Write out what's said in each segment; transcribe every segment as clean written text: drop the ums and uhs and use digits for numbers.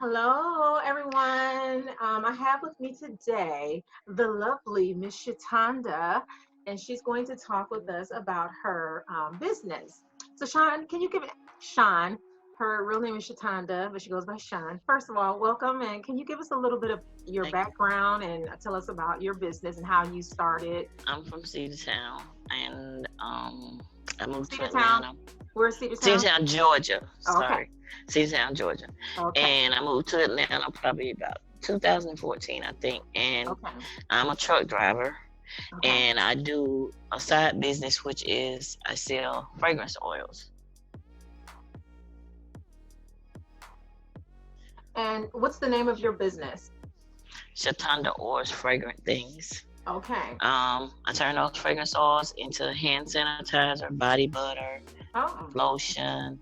Hello, everyone. I have with me today the lovely Miss Shutonda, and she's going to talk with us about her business. So, Sean, can you give Sean, her real name is Shutonda, but she goes by Sean. First of all, welcome, and can you give us a little bit of your Thank background and tell us about your business and how you started? I'm from Cedartown, and I moved to Cedartown. Atlanta. Where's Cedartown? Cedartown, Georgia. Oh, okay. Sorry, Cedartown, Georgia. Okay. And I moved to Atlanta probably about 2014, I think. And Okay. I'm a truck driver, Okay. and I do a side business, which is I sell fragrance oils. And what's the name of your business? Shutonda Orr's Fragrant Things. Okay. I turn those fragrance oils into hand sanitizer, body butter, Oh, lotion,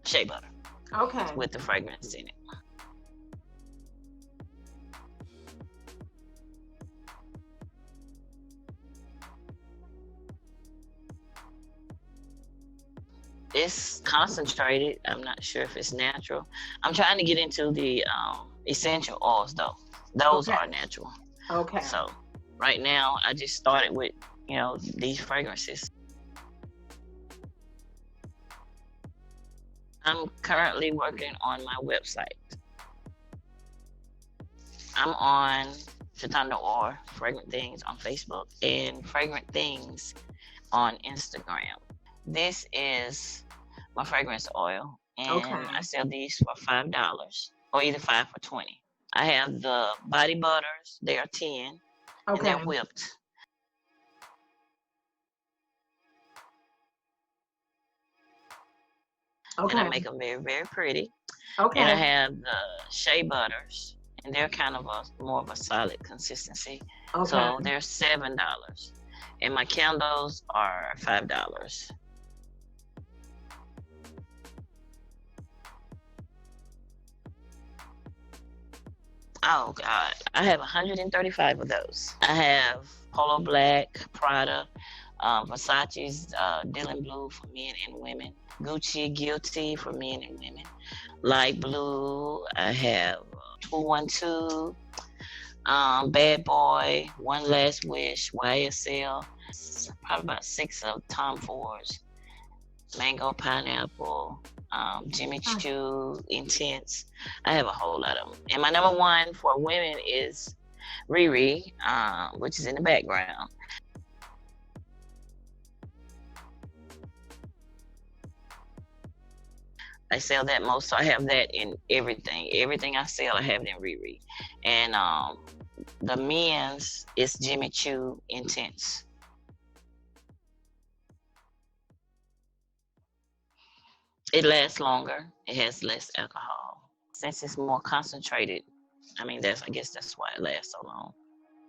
shea butter okay. with the fragrance in it. It's concentrated. I'm not sure if it's natural. I'm trying to get into the essential oils though. Those Okay. are natural. Okay. So right now I just started with, these fragrances. I'm currently working on my website. I'm on Shutonda Orr Fragrant Things on Facebook and Fragrant Things on Instagram. This is my fragrance oil, and Okay. I sell these for $5 or either 5 for 20. I have the body butters; they are 10, and they're Okay. whipped. And I Okay. make them very, very pretty. And I Okay. have the shea butters, and they're kind of a more of a solid consistency. Okay. So they're $7, and my candles are $5. Oh God, I have 135 of those. I have Polo Black, Prada, Versace's Dylan Blue for men and women, Gucci Guilty for men and women, Light Blue. I have 212, Bad Boy, One Last Wish, YSL. Probably about six of Tom Ford's, Mango Pineapple, Jimmy Mm. Choo, Intense. I have a whole lot of them. And my number one for women is Riri, which is in the background. I sell that most, so I have that in everything. Everything I sell, I have it in Riri. And the men's is Jimmy Choo Intense. It lasts longer. It has less alcohol. Since it's more concentrated, I guess that's why it lasts so long.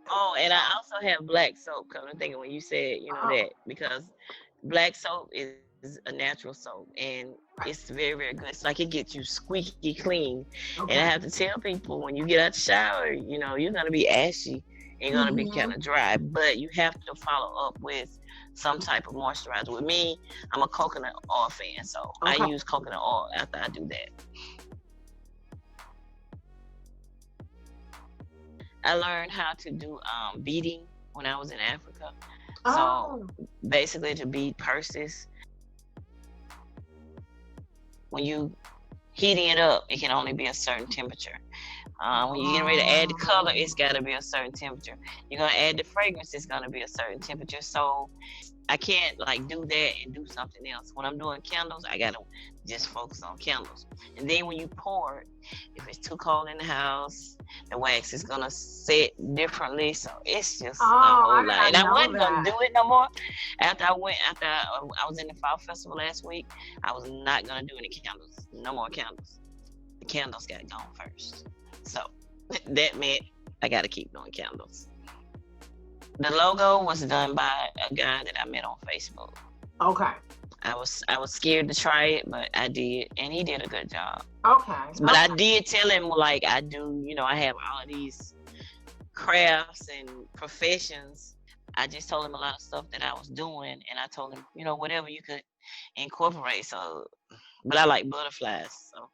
Oh, and I also have black soap. Come to think of when you said, Oh, that because black soap is a natural soap and it's right. very, very good. It's like it gets you squeaky clean. And I Okay. have to tell people when you get out the shower, you're gonna be ashy and you're gonna be kind Mm-hmm. of dry, but you have to follow up with some type of moisturizer. With me, I'm a coconut oil fan, so I Okay. use coconut oil after I do that. I learned how to do beading when I was in Africa. So Oh, basically, to bead purses, when you heating it up, it can only be a certain temperature. When you're getting ready to add the color, oh, it's got to be a certain temperature. You're gonna add the fragrance, it's gonna be a certain temperature. So I can't like do that and do something else. When I'm doing candles, I gotta just focus on candles. And then when you pour it, if it's too cold in the house, the wax is gonna set differently. So it's just a oh, I whole did lot. not And I know wasn't gonna that. do it no more. After I was in the fall festival last week, I was not gonna do any candles. No more candles. The candles got gone first. So that meant I gotta keep doing candles. The logo was done by a guy that I met on Facebook. Okay. I was scared to try it, but I did, and he did a good job. Okay. But I Okay. did tell him like I do, I have all of these crafts and professions. I just told him a lot of stuff that I was doing, and I told him, whatever you could incorporate. So, but I like butterflies, so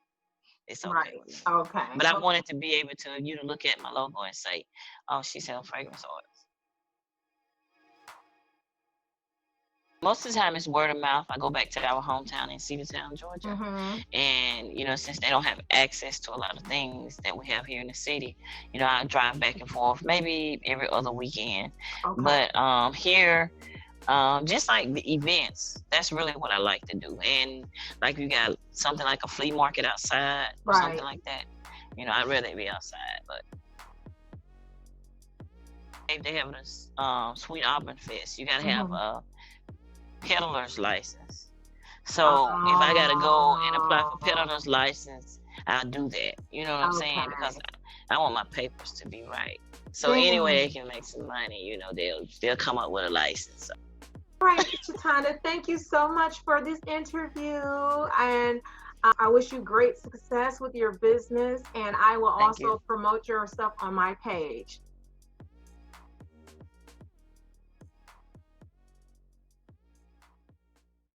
It's okay Right. with me. Okay. But I Okay. wanted to be able to you to look at my logo and say, "Oh, she sells fragrance oils." Most of the time, it's word of mouth. I go back to our hometown in Cedartown, Georgia, Mhm. and since they don't have access to a lot of things that we have here in the city, I drive back and forth maybe every other weekend. Okay. But here, just like the events, that's really what I like to do. And like you got something like a flea market outside or something Right. like that, I'd rather it be outside. But if they have this Sweet Auburn Fest, you gotta have Mhm. a peddler's license. So if I gotta go and apply for Oh. peddler's license, I'll do that. You know what I'm saying? Because Okay. I want my papers to be right. So anyway, they Dang. can make some money. They'll come up with a license. So, All right, Shutonda, thank you so much for this interview. And I wish you great success with your business. And I will thank you. also promote your stuff on my page.